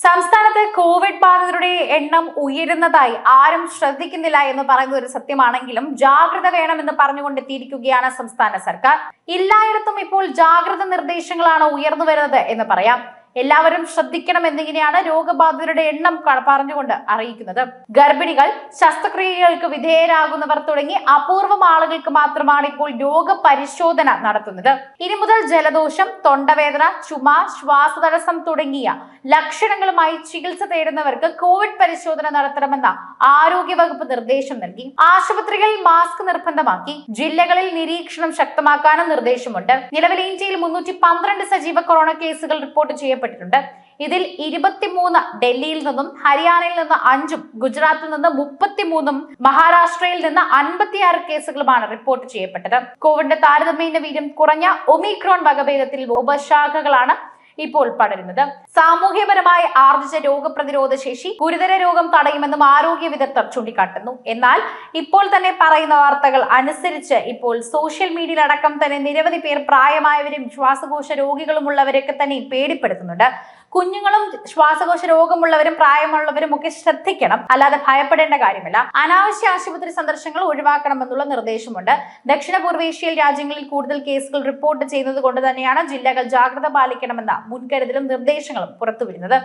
സംസ്ഥാനത്ത് കോവിഡ് ബാധിതരുടെ എണ്ണം ഉയരുന്നതായി ആരും ശ്രദ്ധിക്കുന്നില്ല എന്ന് പറയുന്ന ഒരു സത്യമാണെങ്കിലും ജാഗ്രത വേണമെന്ന് പറഞ്ഞുകൊണ്ടെത്തിയിരിക്കുകയാണ് സംസ്ഥാന സർക്കാർ. എല്ലായിടത്തും ഇപ്പോൾ ജാഗ്രത നിർദ്ദേശങ്ങളാണ് ഉയർന്നു വരുന്നത് എന്ന് പറയാം. എല്ലാവരും ശ്രദ്ധിക്കണം എന്നിങ്ങനെയാണ് രോഗബാധിതരുടെ എണ്ണം പറഞ്ഞുകൊണ്ട് അറിയിക്കുന്നത്. ഗർഭിണികൾ, ശസ്ത്രക്രിയകൾക്ക് വിധേയരാകുന്നവർ തുടങ്ങി അപൂർവം ആളുകൾക്ക് മാത്രമാണ് ഇപ്പോൾ രോഗപരിശോധന നടത്തുന്നത്. ഇനി മുതൽ ജലദോഷം, തൊണ്ടവേദന, ചുമ, ശ്വാസതടസ്സം തുടങ്ങിയ ലക്ഷണങ്ങളുമായി ചികിത്സ തേടുന്നവർക്ക് കോവിഡ് പരിശോധന നടത്തണമെന്ന ആരോഗ്യവകുപ്പ് നിർദ്ദേശം നൽകി. ആശുപത്രികളിൽ മാസ്ക് നിർബന്ധമാക്കി. ജില്ലകളിൽ നിരീക്ഷണം ശക്തമാക്കാനും നിർദ്ദേശമുണ്ട്. നിലവിൽ ഇന്ത്യയിൽ 312 സജീവ കൊറോണ കേസുകൾ റിപ്പോർട്ട് ചെയ്യപ്പെട്ടിട്ടുണ്ട്. ഇതിൽ 23 ഡൽഹിയിൽ നിന്നും, ഹരിയാനയിൽ നിന്ന് 5, ഗുജറാത്തിൽ നിന്ന് 33, മഹാരാഷ്ട്രയിൽ നിന്ന് 56 കേസുകളുമാണ് റിപ്പോർട്ട് ചെയ്യപ്പെട്ടത്. കോവിഡിന്റെ താരതമ്യേന വീര്യം കുറഞ്ഞ ഒമിക്രോൺ വകഭേദത്തിൽ ഉപശാഖകളാണ് ഇപ്പോൾ പടരുന്നത്. സാമൂഹ്യപരമായി ആർജിച്ച രോഗപ്രതിരോധ ശേഷി ഗുരുതര രോഗം തടയുമെന്നും ആരോഗ്യ വിദഗ്ധർ ചൂണ്ടിക്കാട്ടുന്നു. എന്നാൽ ഇപ്പോൾ തന്നെ പറയുന്ന വാർത്തകൾ അനുസരിച്ച് ഇപ്പോൾ സോഷ്യൽ മീഡിയയിൽ അടക്കം തന്നെ നിരവധി പേർ പ്രായമായവരും ശ്വാസകോശ രോഗികളുമുള്ളവരൊക്കെ തന്നെ പേടിപ്പെടുത്തുന്നുണ്ട്. കുഞ്ഞുങ്ങളും ശ്വാസകോശ രോഗമുള്ളവരും പ്രായമുള്ളവരും ഒക്കെ ശ്രദ്ധിക്കണം, അല്ലാതെ ഭയപ്പെടേണ്ട കാര്യമില്ല. അനാവശ്യ ആശുപത്രി സന്ദർശനങ്ങൾ ഒഴിവാക്കണമെന്നുള്ള നിർദ്ദേശമുണ്ട്. ദക്ഷിണ പൂർവേഷ്യൻ രാജ്യങ്ങളിൽ കൂടുതൽ കേസുകൾ റിപ്പോർട്ട് ചെയ്യുന്നത് കൊണ്ട് തന്നെയാണ് ജില്ലകൾ ജാഗ്രത പാലിക്കണമെന്ന മുൻകരുതലും നിർദ്ദേശങ്ങളും പുറത്തുവരുന്നത്.